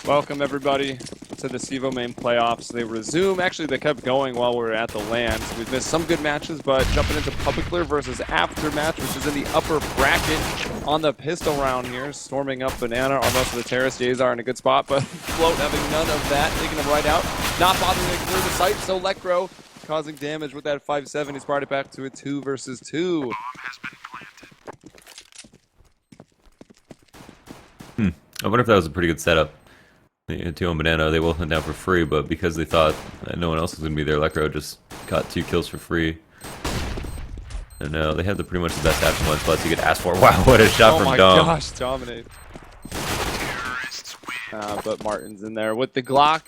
Welcome everybody to the CEVO-M playoffs. They resume. Actually, they kept going while we were at the LAN. So we've missed some good matches, but jumping into Publiclir versus Aftermatch, which is in the upper bracket on the pistol round here. Storming up Banana, almost to the terrace. Jays are in a good spot, but Float having none of that, taking him right out. Not bothering to clear the site, so Lecro causing damage with that 5-7. He's brought it back to a 2 versus 2. I wonder if that was a pretty good setup. The 2 on Banana, they both went down for free, but because they thought that no one else was going to be there, Lecro just got 2 kills for free. And they had pretty much the best Aftermatch spots you could ask for. Wow, what a shot from Dom. Oh my gosh, dominate. But Martin's in there with the Glock.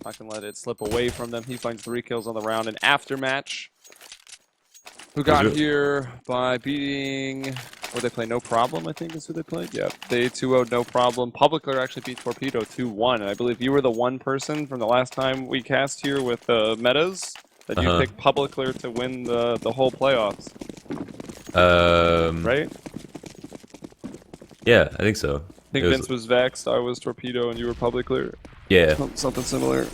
Not going to let it slip away from them. He finds 3 kills on the round. And Aftermatch, who got here by beating... Or they play No Problem, I think is who they played. Yeah, they 2-0'd No Problem. Publiclir actually beat Torpedo 2-1. And I believe you were the one person from the last time we cast here with Metas that you picked Publiclir to win the whole playoffs. Right? Yeah, I think so. I think Vince was Vexed, I was Torpedo, and you were Publiclir. Yeah. Something similar.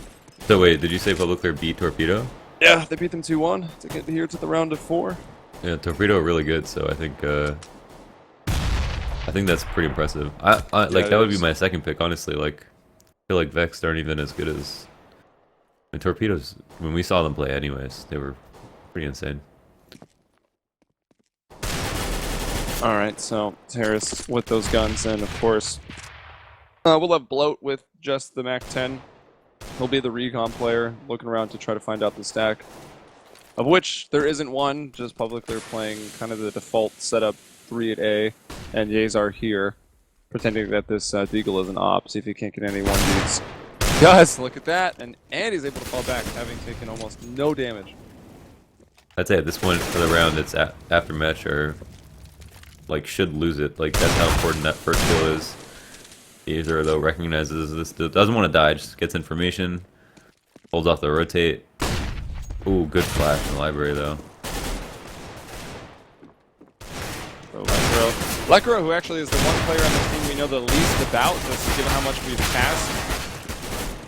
So wait, did you say Publiclir beat Torpedo? Yeah, they beat them 2-1 to get here to the round of 4. Yeah, Torpedo are really good, so I think that's pretty impressive. That would be my second pick, honestly. Like, I feel like Vex aren't even as good as... I mean, Torpedoes, when we saw them play anyways, they were pretty insane. Alright, so Terrace with those guns, and of course, we'll have Bloat with just the MAC-10. He'll be the recon player, looking around to try to find out the stack. Of which there isn't one, just Publiclir playing kind of the default setup 3 at A, and Yazar here, pretending that this Deagle is an op, see if he can't get any 1-beats. Yes, look at that, and he's able to fall back, having taken almost no damage. I'd say at this point for the round, it's Aftermatch or should lose it. Like, that's how important that first kill is. Yazar, though, recognizes this, doesn't want to die, just gets information, holds off the rotate. Ooh, good flash in the library, though. Lecro, who actually is the one player on this team we know the least about, just given how much we've passed,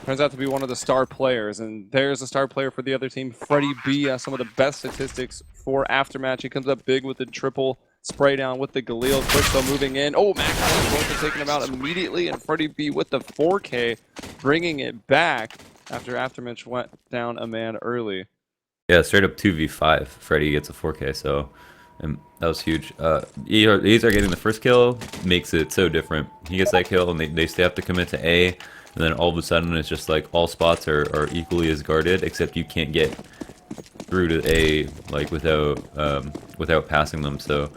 turns out to be one of the star players. And there's a star player for the other team, Freddie B. Has some of the best statistics for Aftermatch. He comes up big with the triple spray down with the Galil. Quickso moving in. Oh, Mac both are taking him out immediately, and Freddie B with the 4K, bringing it back after Aftermatch went down a man early. Yeah, straight up 2v5. Freddie gets a 4K, so that was huge. These are getting the first kill, makes it so different. He gets that kill, and they still have to commit to A, and then all of a sudden it's just like all spots are equally as guarded, except you can't get through to A without passing them. So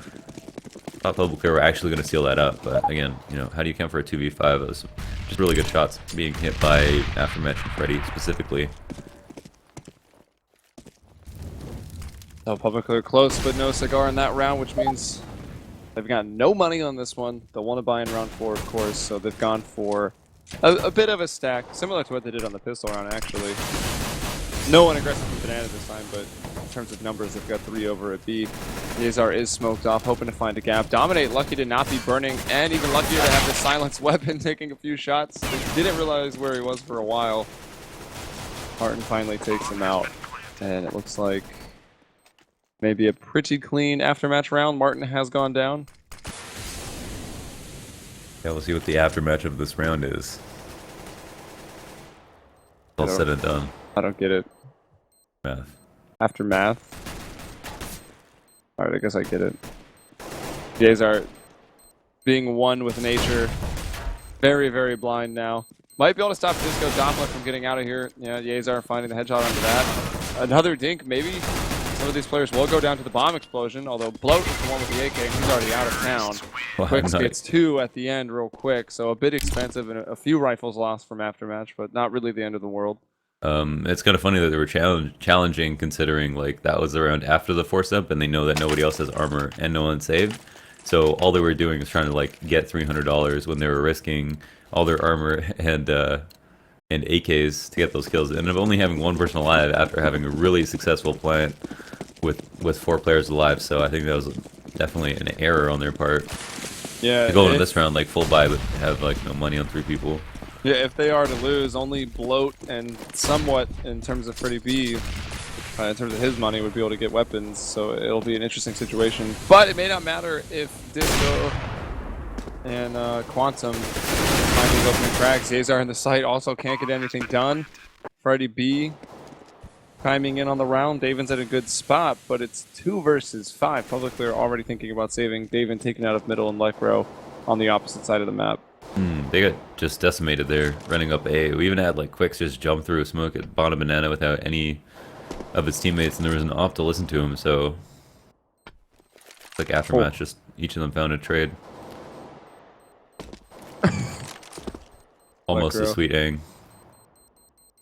I thought Publiclir were actually going to seal that up, but again, how do you count for a 2v5? It was just really good shots being hit by Aftermatch and Freddie specifically. So Publiclir close, but no cigar in that round, which means they've got no money on this one. They'll want to buy in round 4, of course, so they've gone for a bit of a stack, similar to what they did on the pistol round, actually. No one aggressive from Banana this time, but in terms of numbers, they've got 3 over at B. Yazar is smoked off, hoping to find a gap. Dominate, lucky to not be burning, and even luckier to have the silenced weapon taking a few shots. They didn't realize where he was for a while. Martin finally takes him out, and it looks like maybe a pretty clean Aftermatch round. Martin has gone down. Yeah, we'll see what the Aftermatch of this round is. All said and done. I don't get it. Math. Aftermath. Alright, I guess I get it. Yazar being one with nature. Very, very blind now. Might be able to stop Disco Doppler from getting out of here. Yeah, Yazar finding the headshot onto that. Another dink, maybe. Some of these players will go down to the bomb explosion, although Bloat is the one with the AK, and he's already out of town. Well, Quicks gets 2 at the end real quick, so a bit expensive and a few rifles lost from Aftermatch, but not really the end of the world. It's kind of funny that they were challenging, considering that was around after the force-up, and they know that nobody else has armor and no one saved. So all they were doing was trying to get $300 when they were risking all their armor and AKs to get those kills. And of only having one person alive after having a really successful plant with 4 players alive, so I think that was definitely an error on their part. Yeah, to go into this round full buy, but have no money on 3 people. Yeah, if they are to lose, only Bloat and somewhat in terms of Freddie B, in terms of his money, would be able to get weapons. So it'll be an interesting situation. But it may not matter if Disco and Quantum find these opening cracks. Yazar in the site also can't get anything done. Freddie B timing in on the round. Davin's at a good spot, but it's 2 versus 5. Publicly are already thinking about saving. Davin taken out of middle and left row on the opposite side of the map. They got just decimated there, running up A. We even had like Quicks just jump through smoke at bottom banana without any of his teammates, and there was an op to listen to him. So, like Aftermatch, just each of them found a trade. Almost a sweet ang.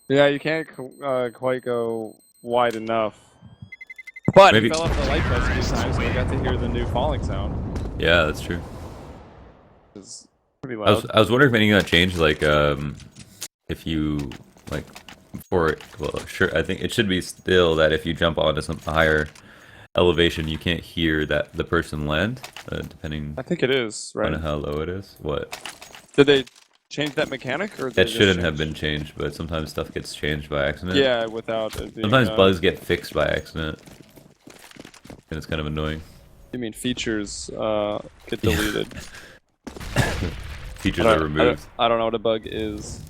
Yeah, you can't quite go wide enough. But he fell off the light post a few times, so we got to hear the new falling sound. Yeah, that's true. It's pretty loud. I was wondering if anything got changed, like if you like sure, I think it should be still that if you jump onto some higher elevation, you can't hear that the person land, depending. I think it is, right? On how low it is. What? Did they change that mechanic, or that shouldn't have been changed? But sometimes stuff gets changed by accident. Yeah, without it being, sometimes bugs get fixed by accident, and it's kind of annoying. You mean features get deleted? Features are removed. I don't know what a bug is.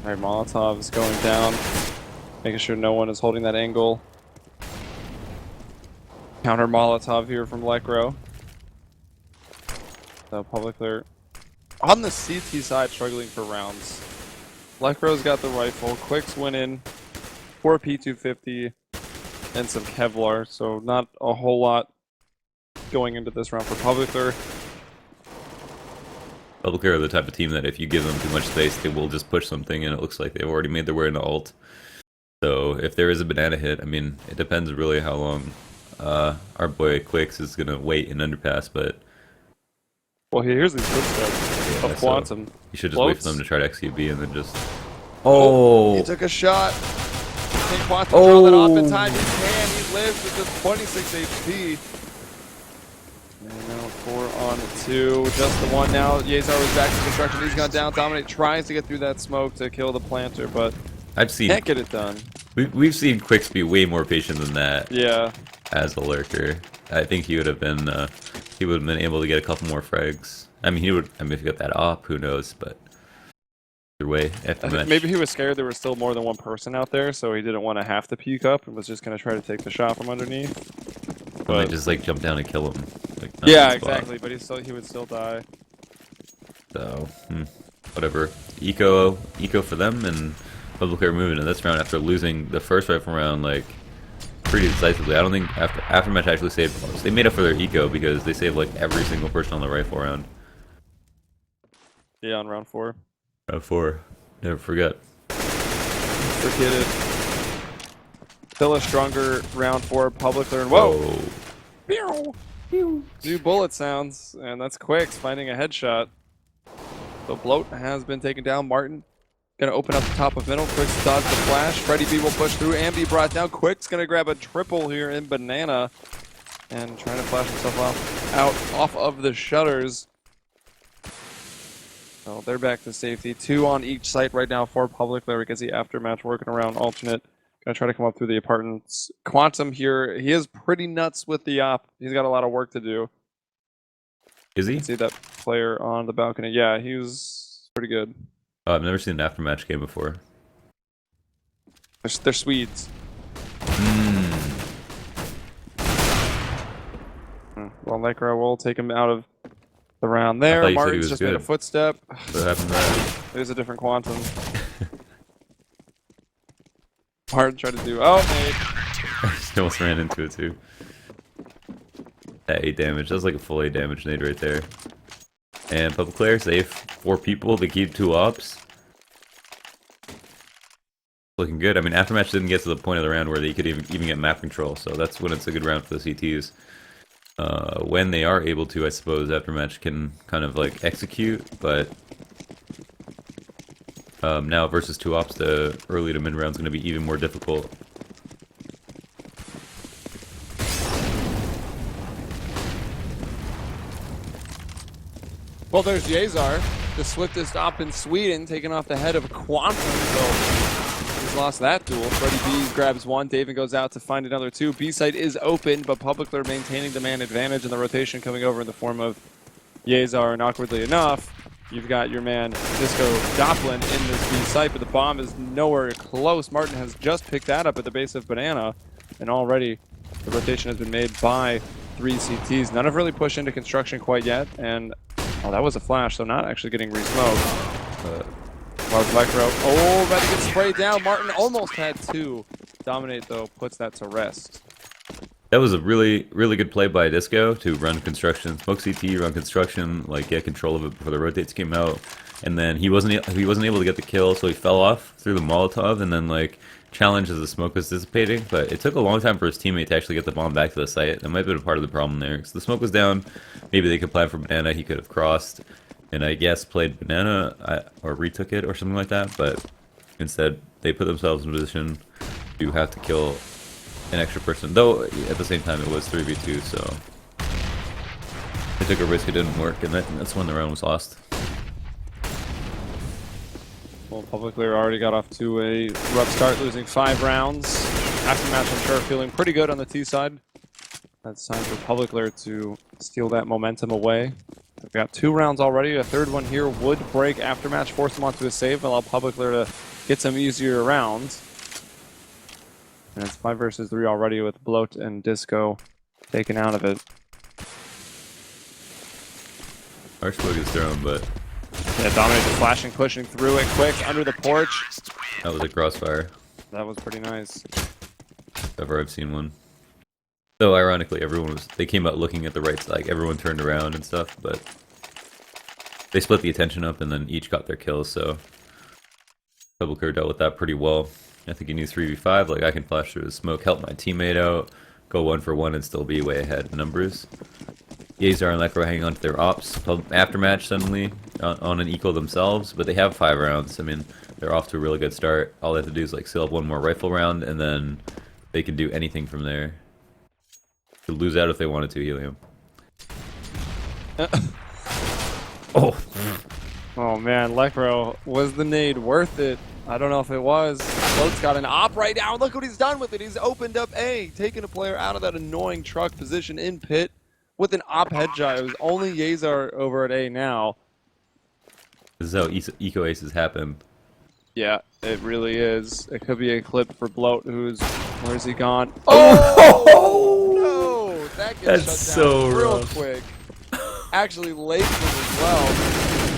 Alright, Molotov is going down, making sure no one is holding that angle. Counter Molotov here from Lecro. So Publicler on the CT side struggling for rounds. Lecro's got the rifle, Quicks went in, 4 P250 and some Kevlar, so not a whole lot going into this round for Publicler. Publiclir are the type of team that if you give them too much space, they will just push something, and it looks like they've already made their way into ult. So if there is a banana hit, I mean, it depends really how long our boy Quicks is going to wait in underpass, but... Well, here's these footsteps of Quantum. So you should just wait for them to try to execute B and then just... Oh! He took a shot. Can Quantum throw that off in time? He can. He lives with just 26 HP. And now 4 on 2. Just the one now. Yazar was back to construction. He's gone down. Dominate tries to get through that smoke to kill the planter, but can't get it done. We've seen Quicks be way more patient than that. Yeah. As a lurker, I think he would have been able to get a couple more frags. I mean, if he got that op, who knows? But either way, Aftermatch. Maybe he was scared there was still more than one person out there, so he didn't want to have to peek up and was just going to try to take the shot from underneath. But they just like jump down and kill him. Like, yeah, exactly. But he would still die. So whatever. Eco for them, and Publiclir moving in this round after losing the first rifle round like pretty decisively. I don't think Aftermatch actually saved. They made up for their eco because they saved like every single person on the rifle round. Yeah, on round 4. Round 4. Never forget. Forget it. Still a stronger round 4 Publicler, and whoa! New bullet sounds, and that's Quicks finding a headshot. So Bloat has been taken down. Martin gonna open up the top of middle. Quicks dodge the flash. Freddie B will push through and be brought down. Quicks gonna grab a triple here in banana and trying to flash himself off of the shutters. So they're back to safety. 2 on each site right now for Publicler. We can see Aftermatch working around alternate. Gonna try to come up through the apartments. Quantum here, he is pretty nuts with the op. He's got a lot of work to do. Is he? See that player on the balcony? Yeah, he was pretty good. I've never seen an Aftermatch game before. They're Swedes. Well, Lecro will take him out of the round there. Martin's just made a footstep. What happened there? There's a different Quantum. Martin tried to do... Oh, nade. He almost ran into it too. That 8 damage. That was like a full 8 damage nade right there. And Publiclir save 4 people to keep 2 ops. Looking good. I mean, Aftermatch didn't get to the point of the round where they could even get map control, so that's when it's a good round for the CTs. When they are able to, I suppose Aftermatch can kind of like execute, but now versus 2 ops, the early to mid round is going to be even more difficult. Well, there's Yazar. the swiftest op in Sweden, taking off the head of Quantum. So he's lost that duel. Freddie B grabs one. David goes out to find another two. B site is open, but Publiclir maintaining the man advantage, and the rotation coming over in the form of Yezar. And awkwardly enough, you've got your man Disco Doplin in this B site, but the bomb is nowhere close. Martin has just picked that up at the base of Banana, and already the rotation has been made by 3 CTs. None have really pushed into construction quite yet, and oh, that was a flash, so not actually getting re-smoked. Large micro. Oh, ready to get sprayed down. Martin almost had two. Dominate, though, puts that to rest. That was a really, really good play by Disco to run construction, smoke CT, run construction, like get control of it before the rotates came out, and then he wasn't able to get the kill, so he fell off through the Molotov, and then like challenged as the smoke was dissipating. But it took a long time for his teammate to actually get the bomb back to the site. That might have been a part of the problem there, because the smoke was down. Maybe they could plan for Banana. He could have crossed, and I guess played Banana or retook it or something like that. But instead, they put themselves in a position to have to kill an extra person, though at the same time it was 3v2, so they took a risk, it didn't work, and that's when the round was lost. Well, Publiclir already got off to a rough start, losing 5 rounds. Aftermatch, I'm sure, feeling pretty good on the T side. That's time for Publiclir to steal that momentum away. They've got 2 rounds already. A third one here would break Aftermatch, force them onto a save, allow Publiclir to get some easier rounds. And it's 5 versus 3 already with Bloat and Disco taken out of it. Our smoke is thrown, but yeah, Dominate just flashing, pushing through it quick under the porch. that was a crossfire. That was pretty nice. If ever I've seen one. Though ironically, they came out looking at the right side. Like, everyone turned around and stuff, but they split the attention up and then each got their kills. So Publiclir dealt with that pretty well. I think he needs 3v5, like I can flash through the smoke, help my teammate out, go 1 for 1 and still be way ahead in numbers. Yezar and Lekro hang on to their ops. Aftermatch suddenly on an equal themselves, but they have 5 rounds. I mean, they're off to a really good start. All they have to do is like seal up 1 more rifle round, and then they can do anything from there. To lose out if they wanted to, Helium. Oh. Oh man, Lekro, was the nade worth it? I don't know if it was. Float's got an op right now. Look what he's done with it. He's opened up A, taking a player out of that annoying truck position in pit with an op headshot. It was only Yezar over at A now. This is how eco aces happen. Yeah, it really is. It could be a clip for Bloat, where's he gone? Oh no! That gets That's shut down so real rough. quick. Actually, Lakeman as well.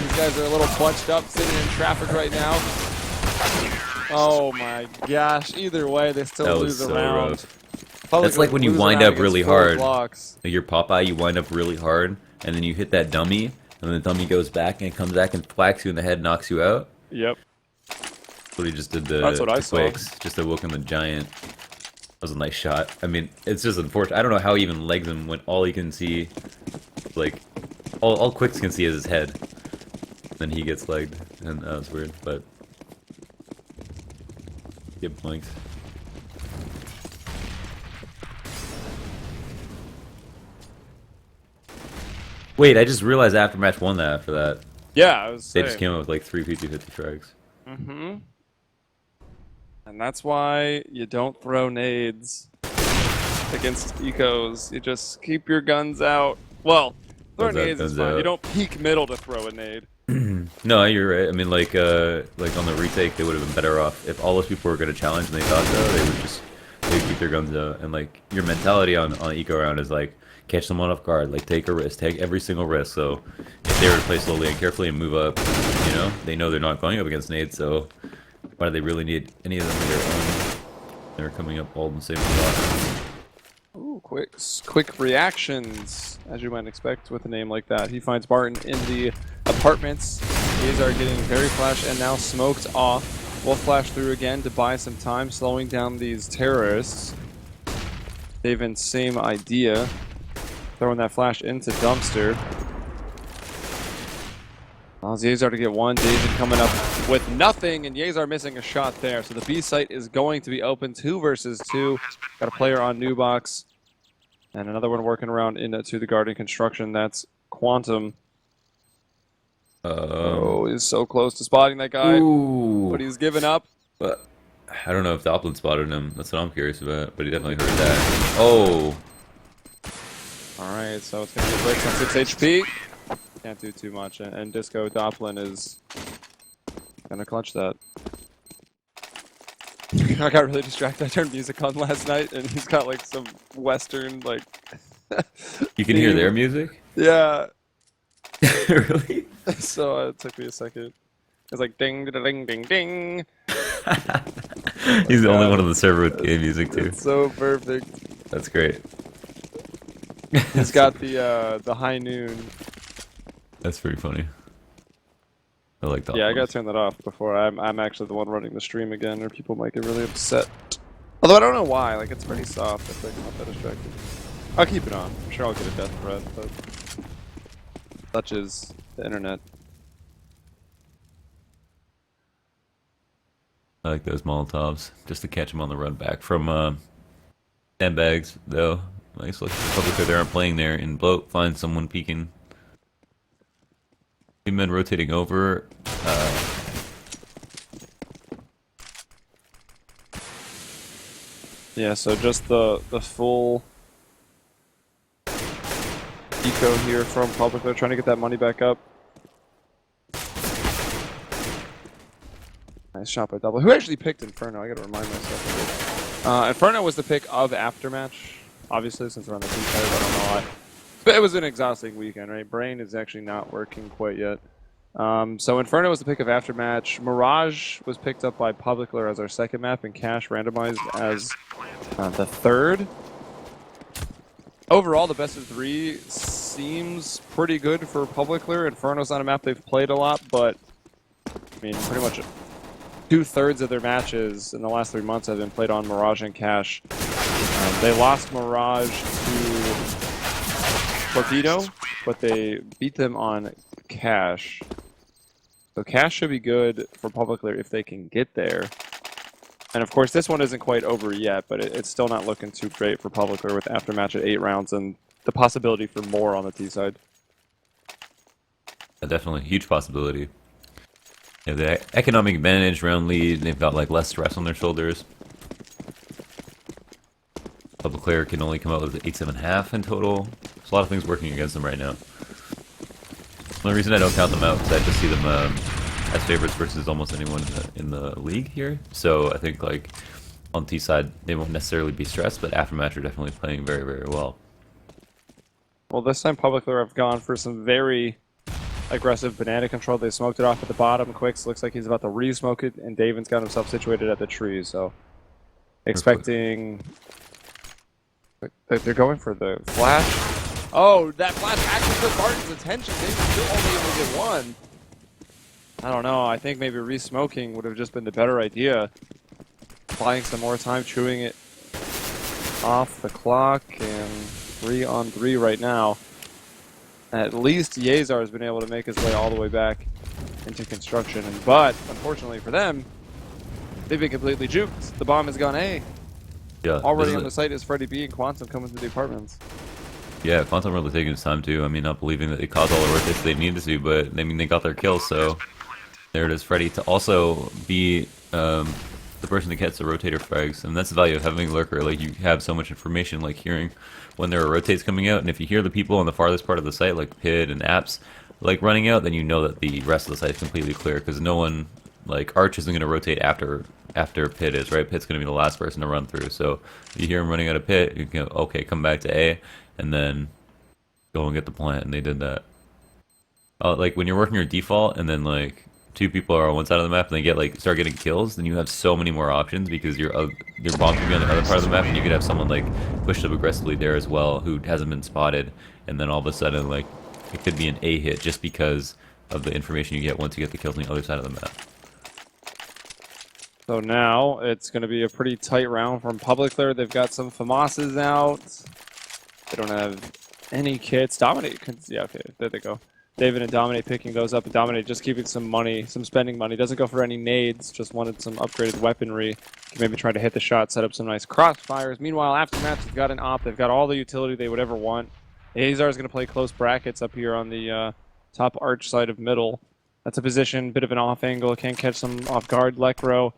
These guys are a little bunched up, sitting in traffic right now. Oh my gosh! Either way, they still That lose was a so round. rough. That's like when you wind up really hard. Like your Popeye, you wind up really hard, and then you hit that dummy, and the dummy goes back and it comes back and whacks you in the head, knocks you out. Yep. That's what he just did to That's what I saw. Quakes. Just awoken the giant. That was a nice shot. I mean, it's just unfortunate. I don't know how he even legs him when all he can see, like, all Quicks can see is his head. Then he gets legged, and that was weird, but get blanked. Wait, I just realized Aftermatch won that after that. Yeah, I was They just came out with like 3 PT-50 frags. Mm-hmm. And that's why you don't throw nades against ecos. You just keep your guns out. Well, throwing nades is fine. You don't peek middle to throw a nade. No, you're right. I mean, like on the retake, they would have been better off if all those people were going to challenge and they thought so. They would keep their guns out. And like your mentality on eco round is like catch someone off guard, like take a risk, take every single risk. So if they were to play slowly and carefully and move up, you know, they know they're not going up against nades. So why do they really need any of them of their own? They're coming up all in the same spot. Ooh, quick reactions, as you might expect with a name like that. He finds Barton in the apartments. These are getting very flash and now smoked off. We'll flash through again to buy some time, slowing down these terrorists. Daven, same idea. Throwing that flash into Dumpster. Allows Yezar to get one. David coming up with nothing, and Yezar missing a shot there. So the B site is going to be open 2 versus 2. Got a player on new box. And another one working around into the garden construction. That's Quantum. Oh, he's so close to spotting that guy, but Ooh. he's given up. But I don't know if Doppelin spotted him. That's what I'm curious about. But he definitely heard that. Oh. Alright, so it's going to be breaks on 6 HP. Can't do too much, and Disco Doppelin is going to clutch that. I got really distracted. I turned music on last night, and he's got like some Western, like... You can hear their music? Yeah. Really? So it took me a second. It's like ding, ding, ding, ding. He's the only one on the server with game music too. It's so perfect. That's great. He's got the high noon. That's pretty funny. I like that. Yeah, I gotta turn that off before I'm actually the one running the stream again, or people might get really upset. Although I don't know why. Like it's pretty soft. I think I'm not that distracted. I'll keep it on. I'm sure I'll get a death threat, but such is the internet. I like those Molotovs just to catch them on the run back from sandbags though. Nice look for Publiclir. They aren't playing there in bloat. Find someone peeking. Two men rotating over. Yeah, so just the full eco here from Publiclir, trying to get that money back up. Nice shot by Double. Who actually picked Inferno? I gotta remind myself of it. Inferno was the pick of Aftermatch, obviously, since we're on the team side. I don't know why. But it was an exhausting weekend, right? Brain is actually not working quite yet. So Inferno was the pick of Aftermatch. Mirage was picked up by Publiclir as our second map, and Cash randomized as the third. Overall, the best of 3 seems pretty good for Publiclir. Inferno's not a map they've played a lot, but I mean, pretty much 2/3 of their matches in the last 3 months have been played on Mirage and Cash. They lost Mirage to Torpedo, but they beat them on Cash. So Cash should be good for Publiclir if they can get there. And of course, this one isn't quite over yet, but it's still not looking too great for Publiclir with Aftermatch at 8 rounds and the possibility for more on the T side. Definitely, huge possibility. They have the economic advantage, round lead. They've got like less stress on their shoulders. Publiclir can only come out with 8.5 in total. There's a lot of things working against them right now. The only reason I don't count them out is I just see them as favorites versus almost anyone in the league here. So I think like on T side they won't necessarily be stressed, but Aftermatch are definitely playing very, very well. Well, this time Publiclir have gone for some very aggressive banana control. They smoked it off at the bottom. Quicks looks like he's about to re-smoke it, and Davin's got himself situated at the tree. So expecting they're going for the flash. Oh, that flash actually took Barton's attention. Davin's still only able to get one. I don't know. I think maybe re-smoking would have just been the better idea. Buying some more time, chewing it off the clock, and 3-on-3 right now. At least Yezar has been able to make his way all the way back into construction. But, unfortunately for them, they've been completely juked. The bomb has gone A. Yeah, Already on the site is Freddie B and Quantum coming to the apartments. Yeah, Quantum really taking his time too. I mean, not believing that they caused all the rotates they needed to, but I mean, they got their kill, so there it is. Freddie to also be the person that gets the rotator frags, and that's the value of having a lurker. Like, you have so much information, like hearing when there are rotates coming out, and if you hear the people on the farthest part of the site, like PID and apps, like running out, then you know that the rest of the site is completely clear, because no one, like Arch isn't going to rotate after PID is, right? PID's going to be the last person to run through, so if you hear him running out of PID, you can go, okay, come back to A, and then go and get the plant, and they did that. Like, when you're working your default, and then, like, 2 people are on one side of the map, and they get, like, start getting kills, then you have so many more options, because your bomb can be on the other part of the map, and you could have someone, like, pushed up aggressively there as well, who hasn't been spotted, and then all of a sudden, like, it could be an A hit, just because of the information you get once you get the kills on the other side of the map. So now, it's going to be a pretty tight round from Publiclir. They've got some FAMASs out. They don't have any kits. Dominate, yeah, okay, there they go. David and Dominate picking those up, and Dominate just keeping some money, some spending money. Doesn't go for any nades, just wanted some upgraded weaponry. Can maybe try to hit the shot, set up some nice crossfires. Meanwhile, Aftermatch, they've got an op. They've got all the utility they would ever want. Azar is going to play close brackets up here on the top arch side of middle. That's a position, bit of an off angle, can't catch them off guard. Lekro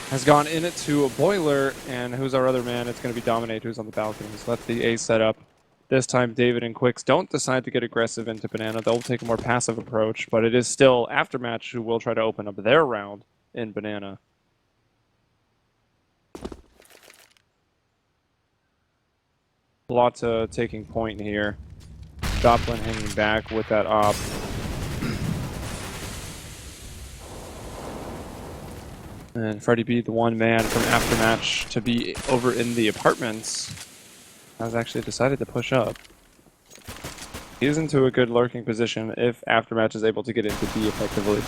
has gone in it to a Boiler, and who's our other man? It's going to be Dominate, who's on the balcony. He's left the A setup. This time, David and Quicks don't decide to get aggressive into Banana. They'll take a more passive approach, but it is still Aftermatch who will try to open up their round in Banana. A lot taking point here. Joplin hanging back with that op. And Freddie B, the one man from Aftermatch to be over in the apartments, has actually decided to push up. He is into a good lurking position if Aftermatch is able to get into B effectively.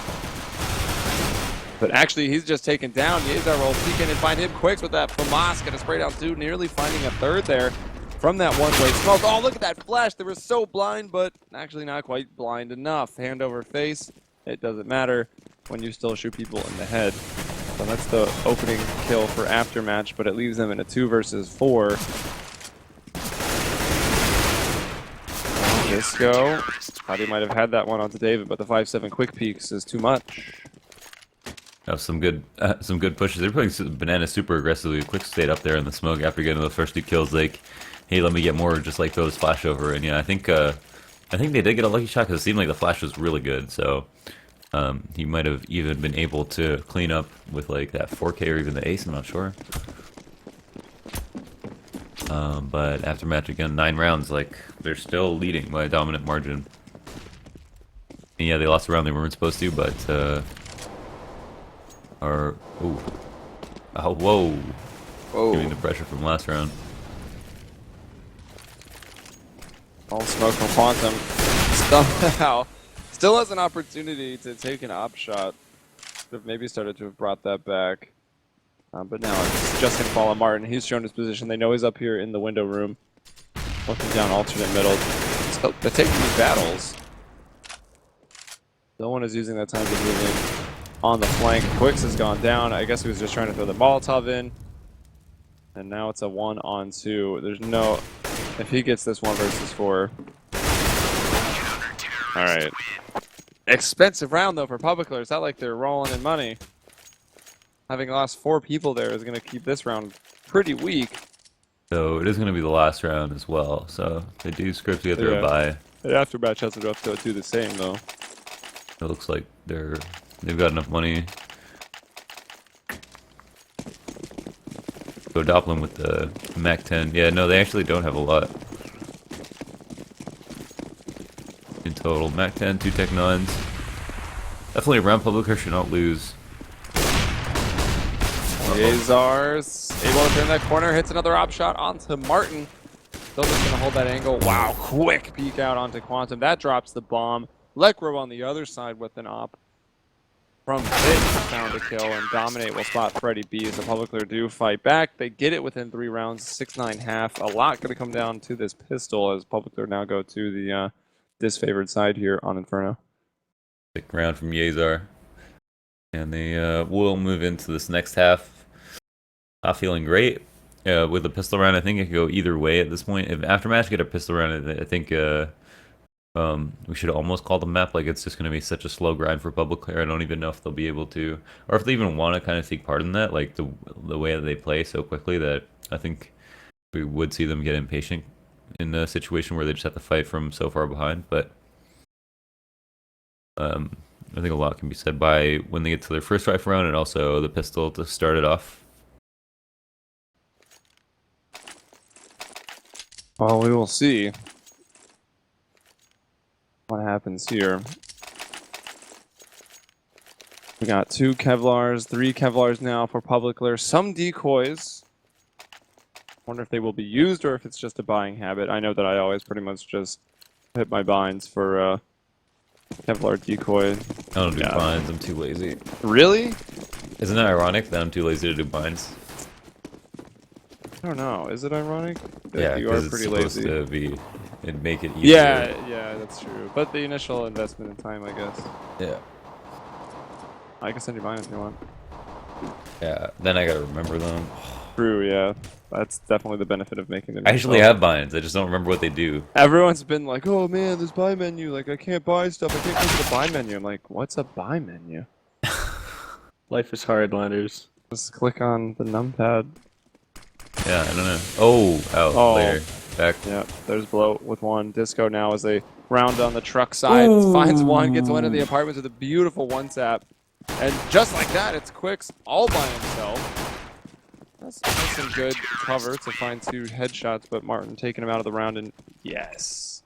But actually, he's just taken down. Yezar will peek in and find him. Quicks with that FAMAS, gonna spray down two, nearly finding a third there from that one-way smoke. Oh, look at that flash. They were so blind, but actually not quite blind enough. Hand over face, it doesn't matter when you still shoot people in the head. So that's the opening kill for Aftermatch, but it leaves them in a 2 versus 4. Disco, thought he might have had that one onto David, but the 5-7 quick peeks is too much. That was some good pushes. They're playing Banana super aggressively. Quick stayed up there in the smoke after getting the first 2 kills. Like, hey, let me get more, just like those flash over. And yeah, I think they did get a lucky shot because it seemed like the flash was really good. So he might have even been able to clean up with like that 4K or even the ace. I'm not sure. But Aftermatch again, 9 rounds. Like, they're still leading by a dominant margin. And yeah, they lost a round they weren't supposed to, but whoa. Giving the pressure from last round. All smoke from Quantum. Somehow still has an opportunity to take an op shot. Could have maybe started to have brought that back. But now it's just going to fall on Martin. He's shown his position. They know he's up here in the window room. Looking down alternate middle. So they're taking these battles. No one is using that time to move in on the flank. Quicks has gone down. I guess he was just trying to throw the Molotov in. And now it's a 1-on-2. There's no... If he gets this 1 versus 4... Alright. Expensive round, though, for Publiclir. It's not like they're rolling in money. Having lost 4 people there is going to keep this round pretty weak. So it is going to be the last round as well. So they do script to get their bye. The Aftermatch has enough to do the same, though. It looks like they've got enough money. Go Doplin with the Mac 10. Yeah, no, they actually don't have a lot in total. Mac 10, 2 Tech 9s. Definitely around Publiclir should not lose. Yezar's able to turn that corner, hits another op shot onto Martin. Still just going to hold that angle. Wow, quick peek out onto Quantum. That drops the bomb. Lekro on the other side with an op. From Pit found a kill, and Dominate will spot Freddie B. So Publiclir do fight back. They get it within 3 rounds, 6-9 half. A lot going to come down to this pistol as Publiclir now go to the disfavored side here on Inferno. Big round from Yezar. And they will move into this next half. Not feeling great. With the pistol round, I think it could go either way at this point. If Aftermatch get a pistol round, I think we should almost call the map like it's just going to be such a slow grind for Publiclir. I don't even know if they'll be able to, or if they even want to kind of take part in that, like the way that they play so quickly that I think we would see them get impatient in a situation where they just have to fight from so far behind. But I think a lot can be said by when they get to their first rifle round and also the pistol to start it off. Well, we will see what happens here. We got 2 Kevlars, 3 Kevlars now for Publiclir. Some decoys. Wonder if they will be used or if it's just a buying habit. I know that I always pretty much just hit my binds for Kevlar decoy. I don't do binds, I'm too lazy. Really? Isn't it ironic that I'm too lazy to do binds? I don't know. Is it ironic? Yeah, you are it's pretty supposed lazy. to be, it'd make it easier. Yeah, that's true. But the initial investment in time, I guess. Yeah. I can send you mine if you want. Yeah, then I gotta remember them. True, yeah. That's definitely the benefit of making them I actually yourself. have binds. I just don't remember what they do. Everyone's been like, oh man, this buy menu, like I can't buy stuff, I can't click the buy menu. I'm like, what's a buy menu? Life is hard, Launders. Just click on the numpad. Yeah, I don't know. Oh, out Oh. later. Back. Yeah, there's Bloat with one. Disco now as they round on the truck side. Finds one, gets one of the apartments with a beautiful one tap. And just like that, it's Quicks all by himself. That's some good cover to find 2 headshots, but Martin taking him out of the round, and yes.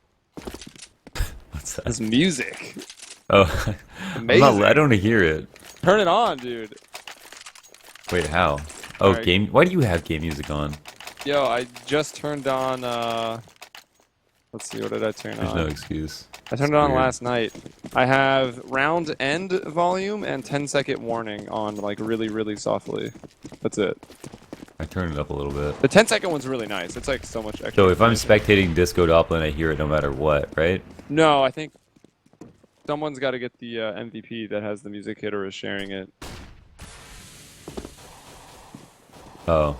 What's that? This music. Oh, Amazing. I don't hear it. Turn it on, dude. Wait, how? Oh, Alright. game. Why do you have game music on? Yo, I just turned on, let's see, what did I turn There's on? no excuse. I turned it on last night. I have round end volume and 10-second warning on, like, really, really softly. That's it. I turned it up a little bit. The 10-second one's really nice. It's, like, so much extra. So if I'm information. spectating Disco Doppler, I hear it no matter what, right? No, I think someone's got to get the MVP that has the music hit or is sharing it. Oh.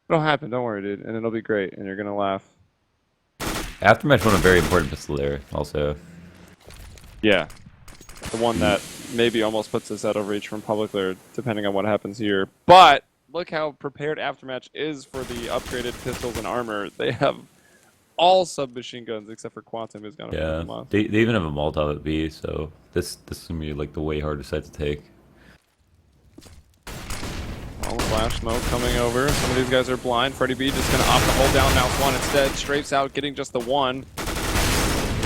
It'll happen, don't worry, dude. And it'll be great, and you're gonna laugh. Aftermatch won a very important pistol there, also. Yeah. The one that maybe almost puts us out of reach from Publiclir, depending on what happens here. But look how prepared Aftermatch is for the upgraded pistols and armor. They have all submachine guns except for Quantum, who's gonna pick Yeah. them up. They even have a Molotov at B, so this is gonna be like the way harder side to take. All the flash smoke coming over. Some of these guys are blind. Freddie B just gonna opt to hold down Mouse 1 instead. Strafes out, getting just the 1.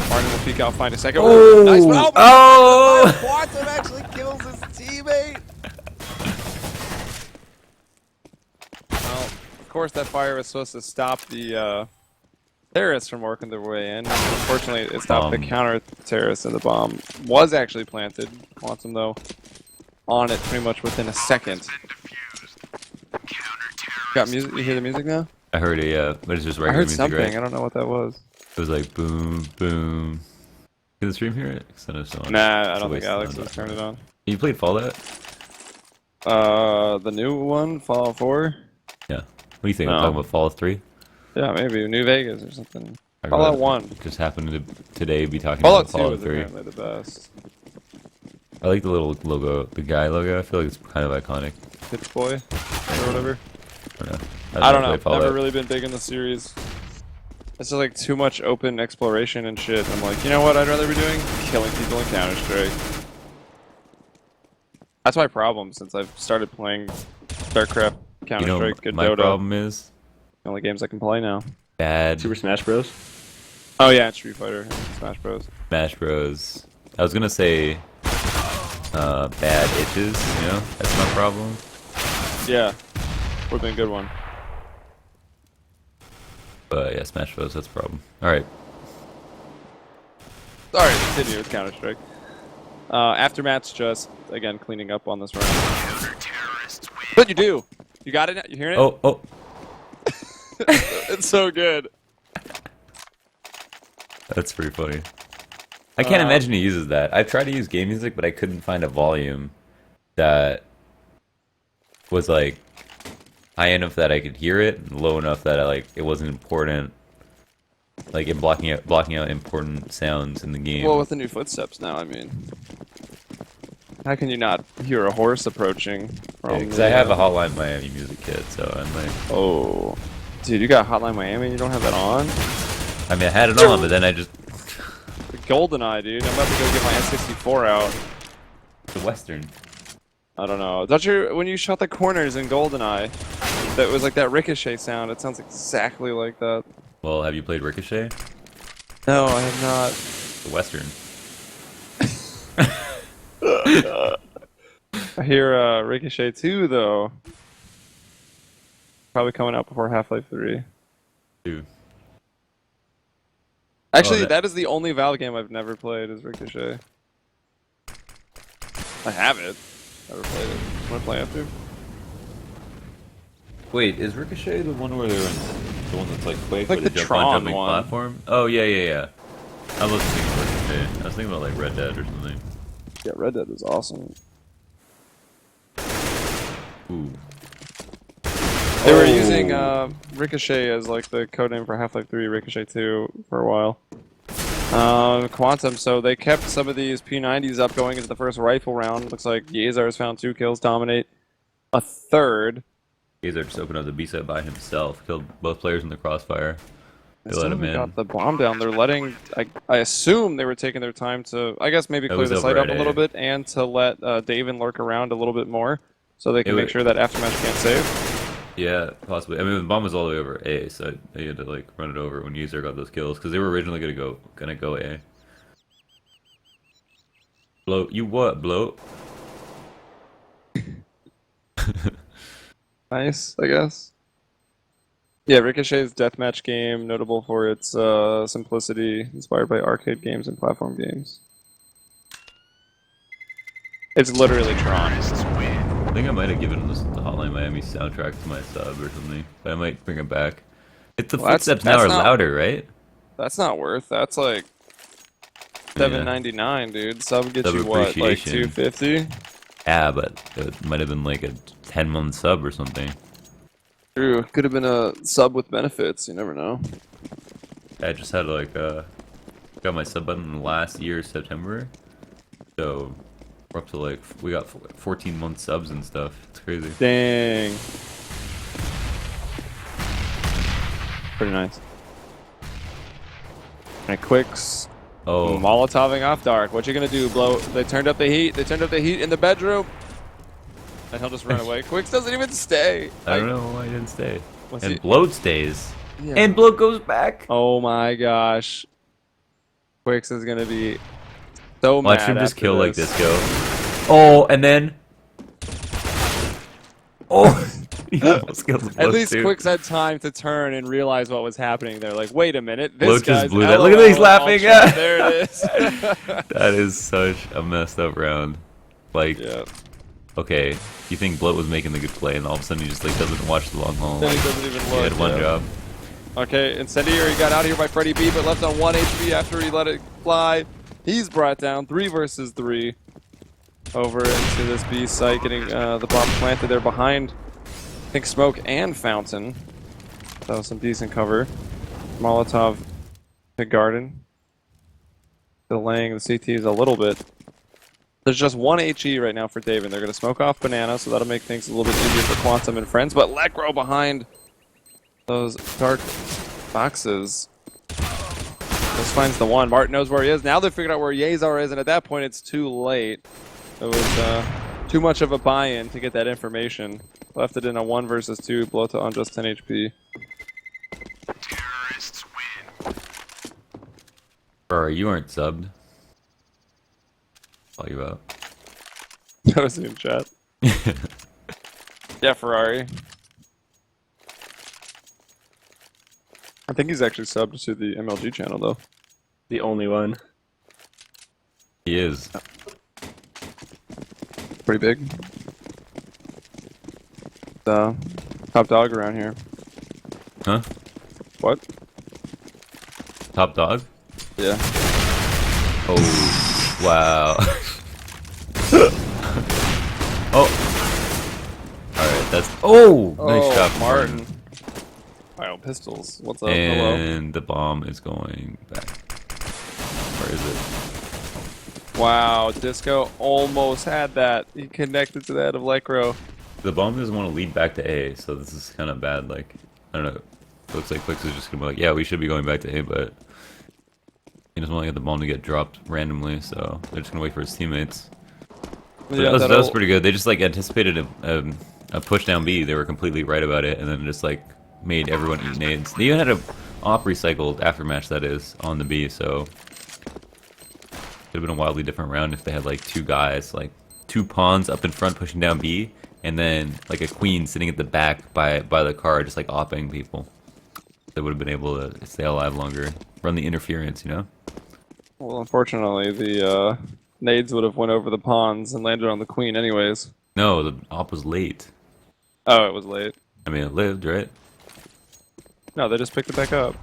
Martin will peek out, find a second. Oh! Nice, but Oh! Quantum actually kills his teammate. Well, of course that fire was supposed to stop the terrorists from working their way in. Unfortunately, it stopped the counter terrorists, and the bomb was actually planted. Quantum, though, on it pretty much within a second. Got music? You hear the music now? I heard it, yeah, but it's just I regular heard music, something. right? I don't know what that was. It was like boom, boom. Can the stream hear it? 'Cause I know someone. Nah, I It's a don't think waste of Alex time. has turned it on. You played Fallout? The new one, Fallout 4? Yeah. What do you think? I'm No. talking about Fallout 3? Yeah, maybe New Vegas or something. I Fallout read- 1. Just happened to today be talking Fallout about 2 Fallout is 3. apparently the best. I like the little logo, the guy logo. I feel like it's kind of iconic. Pitch Boy or whatever. I don't know. I don't know. played Fallout. Never really been big in the series. It's just like too much open exploration and shit. I'm like, you know what I'd rather be doing? Killing people in Counter-Strike. That's my problem since I've started playing StarCraft, You Counter-Strike, know, good my Dota. problem is The only games I can play now. bad Super Smash Bros. Oh yeah, Street Fighter, and Smash Bros. Smash Bros. I was gonna say bad itches. You know, that's my problem. Yeah, would've been a good one. But yeah, Smash Bros. That's a problem. All right. Alright, continue with Counter-Strike. Aftermatch just, again, cleaning up on this round. But you do! You got it? You hearing it? Oh, oh. It's so good. That's pretty funny. I can't imagine he uses that. I tried to use game music, but I couldn't find a volume that was like high enough that I could hear it, and low enough that it wasn't important. Like in blocking out important sounds in the game. Well, with the new footsteps now, I mean. How can you not hear a horse approaching from Because I have a Hotline Miami music kit, so I'm like, Oh. Dude, you got Hotline Miami and you don't have that on? I mean, I had it on, but then I just The GoldenEye, dude. I'm about to go get my S64 out. the Western. I don't know. Don't you, when you shot the corners in GoldenEye, that was like that ricochet sound. It sounds exactly like that. Well, have you played Ricochet? No, I have not. The Western. I hear Ricochet 2, though. Probably coming out before Half-Life 3. Dude. Actually, Oh, that is the only Valve game I've never played, is Ricochet. I have it. Never played it. Want to play after? Wait, is Ricochet the one where they're in the one that's like Quake, Like where the they jump Tron on jumping one. platform? Oh yeah, yeah, yeah. I wasn't thinking Ricochet. I was thinking about like Red Dead or something. Yeah, Red Dead is awesome. Ooh. They were using Ricochet as like the codename for Half-Life 3, Ricochet 2 for a while. Quantum, so they kept some of these P90s up going into the first rifle round. Looks like Yazar has found 2 kills, Dominate a third. Yazar just opened up the B side by himself, killed both players in the crossfire. They let Still him haven't in. got the bomb down. They're letting. I assume they were taking their time to, I guess, maybe It clear was the over site up at a little A. bit and to let Daven lurk around a little bit more so they can It make wa- sure that Aftermatch can't save. Yeah, possibly. I mean, the bomb was all the way over A, so they had to like run it over when User got those kills because they were originally gonna go A. Bloat, you what, Bloat? Nice, I guess. Yeah, Ricochet's deathmatch game, notable for its simplicity, inspired by arcade games and platform games. It's literally Tron. I think I might have given the Hotline Miami soundtrack to my sub or something, but I might bring it back. The Well, that's- footsteps now that's are not- louder, right? That's not worth. That's like $7.99, dude. Sub gets Sub you what, like appreciation. $2.50? Yeah, but it might have been like a 10-month sub or something. True. Could have been a sub with benefits. You never know. I just had like got my sub button last year September, so we're up to like we got 14-month subs and stuff. It's crazy. Dang. Pretty nice. And Quicks. Oh, Molotoving off Dark. What you gonna do, Blow? They turned up the heat. They turned up the heat in the bedroom. And he'll just run away. Quicks doesn't even stay. I don't know why I didn't stay. Was And he- Bloat stays. Yeah. And Bloat goes back. Oh my gosh. Quicks is gonna be so mad. Watch him just after kill like this go. Oh, and then. Oh, he almost killed the At Bloat least too. Quicks had time to turn and realize what was happening. They're like, wait a minute, this Bloat just guy's blew that. Look at that, he's LOL, laughing, Ultra. yeah. There it is. That is such a messed up round. Like, Yeah. okay, you think Bloat was making the good play, and all of a sudden he just like doesn't watch the long haul. Then he doesn't even He look. had one yeah. job. Okay, Incendiary got out here by Freddie B, but left on 1 HP after he let it fly. He's brought down 3 versus 3 over into this B site, getting the bomb planted there behind, I think, Smoke and Fountain. That was some decent cover. Molotov to Garden, delaying the CTs a little bit. There's just 1 HE right now for Daven. They're going to smoke off Banana, so that'll make things a little bit easier for Quantum and friends, but Lekro behind those dark boxes. Just finds the one. Martin knows where he is. Now they've figured out where Yazar is, and at that point it's too late. It was too much of a buy-in to get that information. Left it in a 1 versus 2, blow to on just 10 HP. Terrorists win. Or you aren't subbed. Call you out. That was in chat. Yeah, Ferrari. I think he's actually subbed to the MLG channel, though. The only one. He is. Pretty big. Top dog around here. Huh? What? Top dog? Yeah. Oh, wow. Oh. Alright, that's. Oh! Nice shot, Martin. Wow, pistols. What's up? Hello. And the bomb is going back. Where is it? Wow, Disco almost had that. He connected to the head of Lekro. The bomb doesn't want to lead back to A, so this is kind of bad. Like, I don't know. It looks like Quicks is just going to be like, yeah, we should be going back to A, but he doesn't want to get the bomb to get dropped randomly, so they're just going to wait for his teammates. So Yeah, that was pretty good. They just like anticipated a push down B. They were completely right about it, and then just like made everyone eat nades. They even had a op recycled aftermatch, that is, on the B, so could have been a wildly different round if they had like 2 guys, like 2 pawns up in front pushing down B, and then like a queen sitting at the back by the car just like opping people. They would have been able to stay alive longer, run the interference, you know? Well, unfortunately, the nades would have went over the pawns and landed on the queen anyways. No, the op was late. Oh, it was late. I mean, it lived, right? No, they just picked it back up.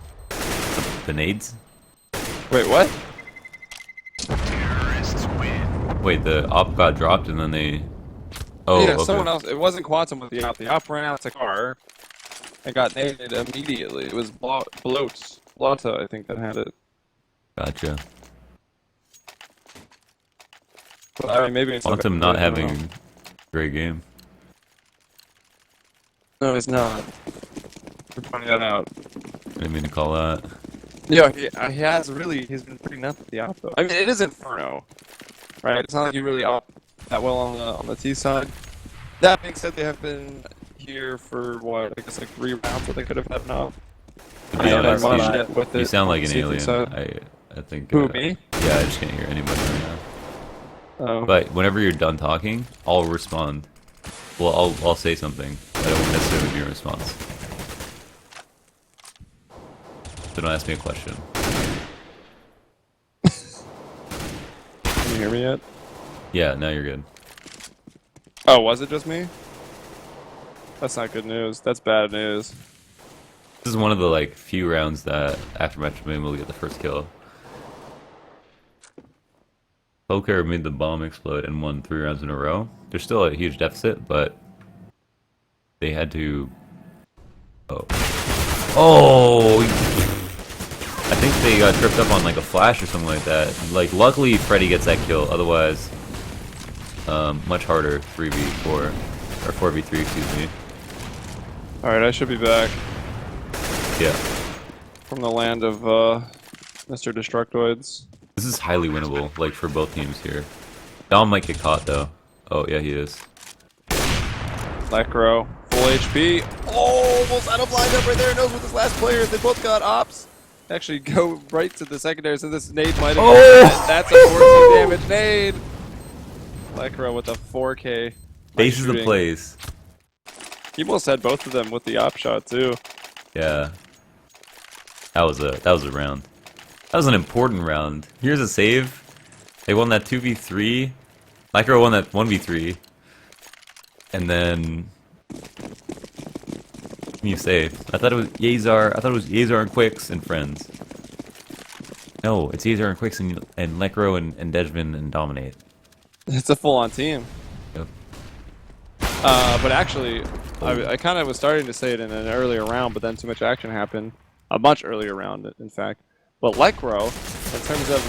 The nades? Wait, what? Terrorists win. Wait, the op got dropped and then they. Oh, Yeah, okay. someone else. It wasn't Quantum with the op. The op ran out to car and got naded immediately. It was Blota, I think, that had it. Gotcha. But, I mean, maybe it's Quantum not having a great game. No, he's not. We're pointing that out. I didn't mean to call that. Yeah, he's been pretty nuts with the op though. I mean, it is Inferno, right? It's not like you really op that well on the T side. That being said, they have been here for what, I guess like 3 rounds, so they could have had enough. To be honest, With you it sound like on an the alien. side. I think. Who, me? Yeah, I just can't hear anybody right now. Oh. But whenever you're done talking, I'll respond. Well, I'll say something, but it won't necessarily be a response. So don't ask me a question. Can you hear me yet? Yeah, now you're good. Oh, was it just me? That's not good news. That's bad news. This is one of the like few rounds that Aftermatch have been able to get the first kill. Publiclir made the bomb explode and won 3 rounds in a row. There's still a huge deficit, but they had to. Oh. Oh! I think they got tripped up on like a flash or something like that. Like, luckily Freddy gets that kill. Otherwise, much harder 3v4 or 4v3, excuse me. All right, I should be back Yeah. from the land of Mr. Destructoids. This is highly winnable, like, for both teams here. Dom might get caught, though. Oh, yeah, he is. Necro, full HP. Oh, almost out of lineup right there. Knows with his last player. They both got ops. Actually, go right to the secondary, so this nade might have been That's a 14 damage nade. Necro with a 4K. Bases the shooting. plays. He almost had both of them with the op shot, too. Yeah. That was a round. That was an important round. Here's a save. They won that 2v3. Necro won that 1v3. And then you saved. I thought it was Yazar. I thought it was Yazar and Quicks and friends. No, it's Yazar and Quicks and Necro and Dejvin and Dominate. It's a full-on team. Yep. But actually, I kind of was starting to say it in an earlier round, but then too much action happened. A much earlier round, in fact. But Necro, in terms of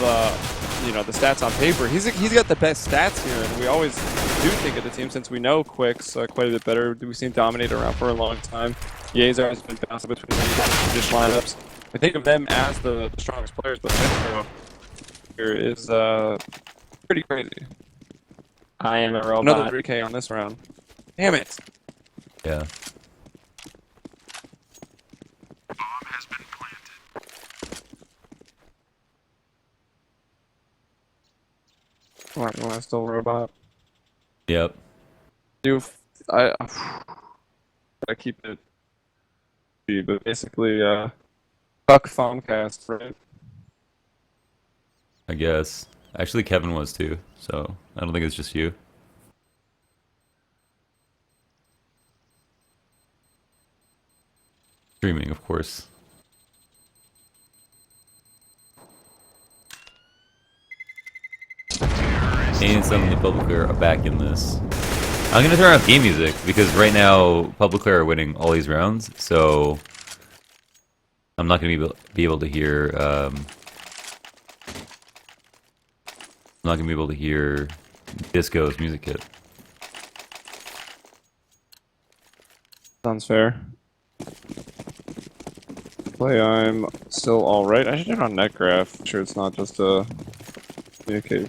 you know, the stats on paper, he's got the best stats here, and we always do think of the team since we know Quicks quite a bit better. We've seen Dominate around for a long time. Yazar has been bouncing between traditional lineups. We think of them as the strongest players, but Necro here is pretty crazy. I am a robot. Another 3K on this round. Damn it! Yeah. You want to still robot? Yep. I keep it. But basically, fuck Phonecast, right? I guess. Actually, Kevin was too, so I don't think it's just you. Streaming, of course. And suddenly Publiclir are back in this. I'm gonna turn off game music because right now Publiclir are winning all these rounds, so I'm not gonna be able to hear. I'm not gonna be able to hear Disco's music kit. Sounds fair. Play, I'm still alright. I should turn on NetGraph. I'm sure it's not just a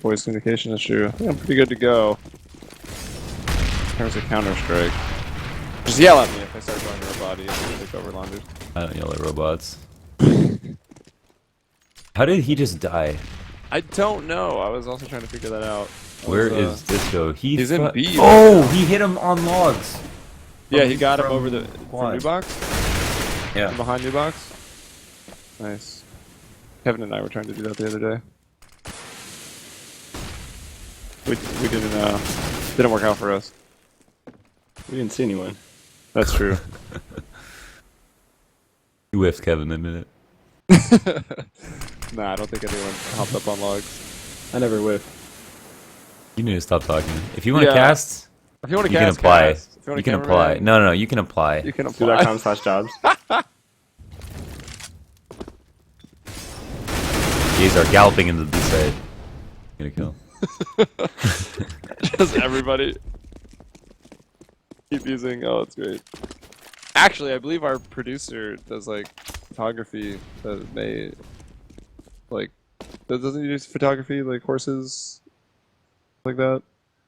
voice communication issue. I think I'm pretty good to go. In terms of Counter-Strike. Just yell at me if I start going to a body and take over Launders. I don't yell at robots. How did he just die? I don't know. I was also trying to figure that out. Where is Disco? He's in B. Oh, he hit him on logs. Yeah, he got him over the quad. new box? Yeah. From behind new box? Nice. Kevin and I were trying to do that the other day. We didn't work out for us. We didn't see anyone. That's true. You whiffed, Kevin, admit it. Nah, I don't think anyone hopped up on logs. I never whiff. You need to stop talking. If you want to Yeah. cast, If you want to you can cast, apply. cast. If you want You to can apply. No, you can apply. You can apply. Sue.com/jobs. These are galloping into the side. Gonna kill. Just everybody keep using. Oh, it's great. Actually, I believe our producer does like photography that may like doesn't he do photography like horses like that?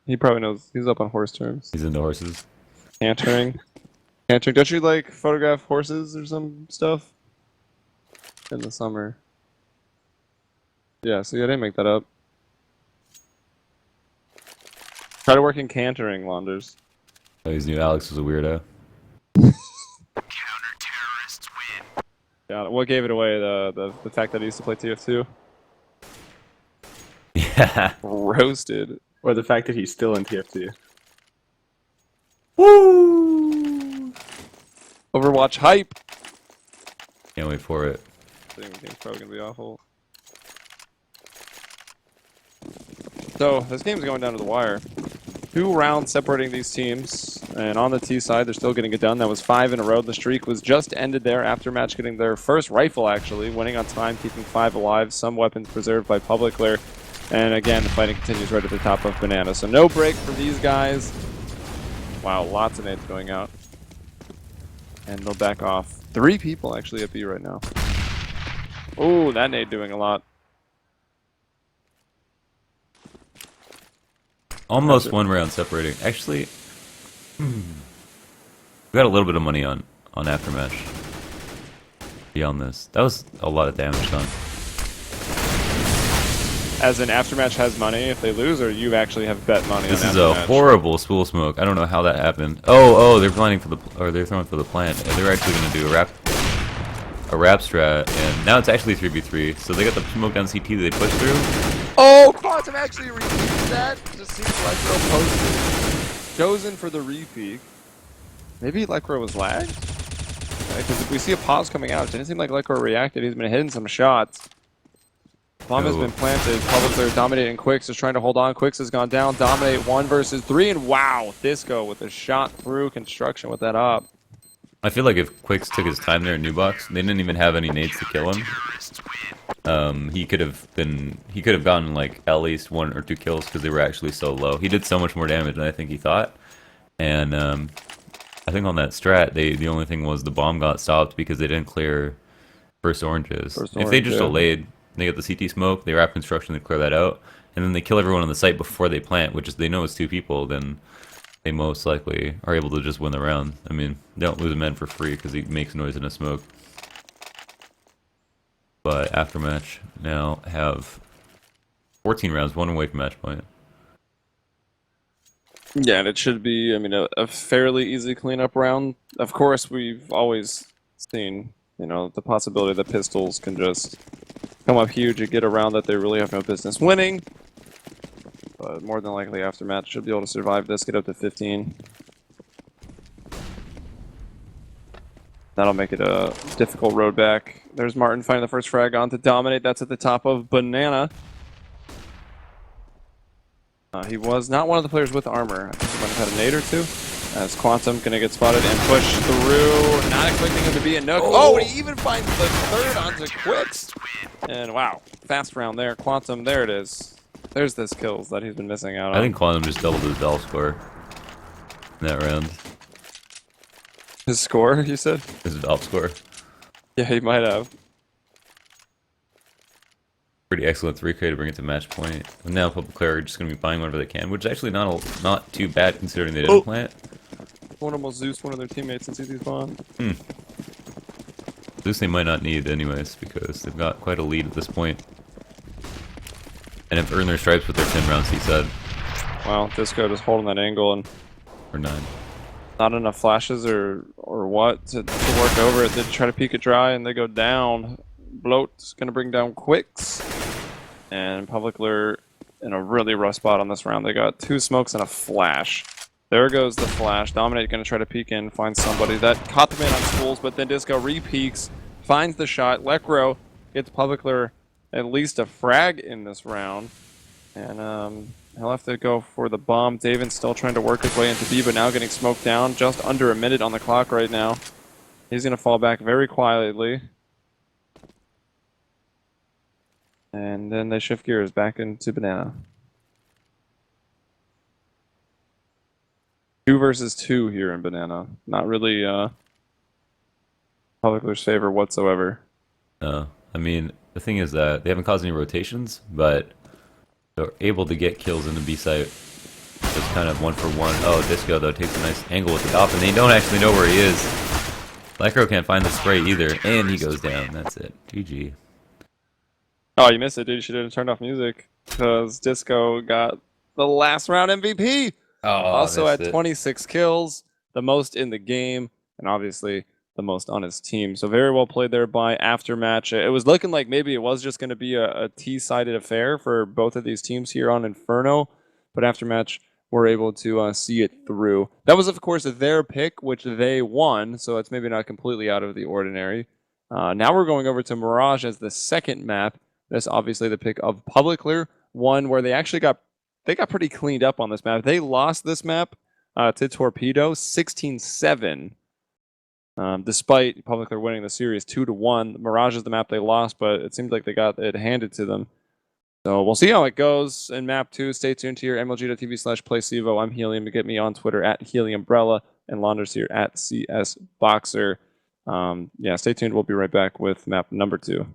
He probably knows. He's up on horse terms. He's into horses. Cantering. Cantering. Don't you like photograph horses or some stuff in the summer? Yeah. See, I didn't make that up. Try to work in cantering, Launders. I always knew Alex was a weirdo. Yeah. What gave it away? The fact that he used to play TF2. Yeah. Roasted. Or the fact that he's still in TF2. Woo! Overwatch hype. Can't wait for it. I think the game's probably gonna be awful. So this game's going down to the wire. 2 rounds separating these teams, and on the T side, they're still getting it done. That was 5 in a row. The streak was just ended there. Aftermatch getting their first rifle, actually, winning on time, keeping 5 alive. Some weapons preserved by Publiclir. And again, the fighting continues right at the top of Banana. So no break for these guys. Wow, lots of nades going out. And they'll back off. 3 people actually at B right now. Ooh, that nade doing a lot. Almost 1 round separating. Actually, we got a little bit of money on Aftermatch. Beyond this, that was a lot of damage done. As in, Aftermatch has money if they lose, or you actually have bet money This on is Aftermatch? a horrible spool smoke. I don't know how that happened. Oh, they're planning for they're throwing for the plant. They're actually going to do a wrap strat, and now it's actually 3v3. So they got the smoke down CT that they pushed through. Oh, Quantum actually repeats that. Just seems Lecro posted. Chosen for the repeat. Maybe Lecro was lagged? Because if we see a pause coming out, it didn't seem like Lecro reacted. He's been hitting some shots. Bomb has been planted. Publiclir dominating Quicks, is trying to hold on. Quicks has gone down. Dominate 1 versus 3, and wow, Disco with a shot through construction with that up. I feel like if Quicks took his time there in New Box, they didn't even have any nades to kill him. He could have gotten like at least 1 or 2 kills because they were actually so low. He did so much more damage than I think he thought, and I think on that strat, the only thing was the bomb got stopped because they didn't clear first oranges. If they just delayed, they get the CT smoke, they wrap construction, they clear that out, and then they kill everyone on the site before they plant, which is they know it's 2 people, then they most likely are able to just win the round. I mean, they don't lose a man for free because he makes noise in a smoke. But Aftermatch now have 14 rounds, 1 away from match point. Yeah, and it should be, I mean, a fairly easy cleanup round. Of course, we've always seen, you know, the possibility that pistols can just come up huge and get a round that they really have no business winning. But more than likely, Aftermatch should be able to survive this, get up to 15. That'll make it a difficult road back. There's Martin finding the first frag on to dominate. That's at the top of Banana. He was not one of the players with armor. I think he might have had a nade or 2. As Quantum gonna get spotted and pushed through. Not expecting him to be a nook. Oh, and he even finds the 3rd onto Quicks. And wow, fast round there. Quantum, there it is. There's this kills that he's been missing out on. I think Quantum just doubled his Valve score in that round. His score, you said? His Valve score. Yeah, he might have. Pretty excellent 3K to bring it to match point. And now Publiclir are just going to be buying whatever they can, which is actually not too bad considering they didn't plant. One almost Zeus one of their teammates in CT spawn. Zeus they might not need anyways, because they've got quite a lead at this point. And have earned their stripes with their 10 rounds, he said. Wow, Disco just holding that angle and Or 9. not enough flashes or what to work over it. They try to peek it dry and they go down. Bloat's gonna bring down Quicks. And Publiclir in a really rough spot on this round. They got 2 smokes and a flash. There goes the flash. Dominate gonna try to peek in, find somebody. That caught them in on spools, but then Disco re-peeks, finds the shot. Lecro gets Publiclir at least a frag in this round. And He'll have to go for the bomb. Davin's still trying to work his way into B, but now getting smoked down. Just under a minute on the clock right now. He's going to fall back very quietly. And then they shift gears back into Banana. 2 versus 2 here in Banana. Not really Publicler's favor whatsoever. No, I mean, the thing is that they haven't caused any rotations, but they're able to get kills in the B site. It's kind of 1-for-1. Oh, Disco, though, takes a nice angle with the op, and they don't actually know where he is. Lycro can't find the spray either, and he goes down. That's it. GG. Oh, you missed it, dude. You should have turned off music. Because Disco got the last round MVP. Oh, Also had 26 kills, the most in the game, and obviously the most on his team. So very well played there by Aftermatch. It was looking like maybe it was just going to be a T-sided affair for both of these teams here on Inferno, but Aftermatch were able to see it through. That was, of course, their pick, which they won, so it's maybe not completely out of the ordinary. Now we're going over to Mirage as the second map. That's obviously the pick of Publiclir, one where they actually got pretty cleaned up on this map. They lost this map to Torpedo 16-7. Despite Publiclir winning the series 2-1. Mirage is the map they lost, but it seems like they got it handed to them. So we'll see how it goes in map 2. Stay tuned to your MLG.TV/PlayCevo. I'm Helium. You get me on Twitter at HeliumBrella and Launders here at CSBoxer. Yeah, stay tuned. We'll be right back with map number 2.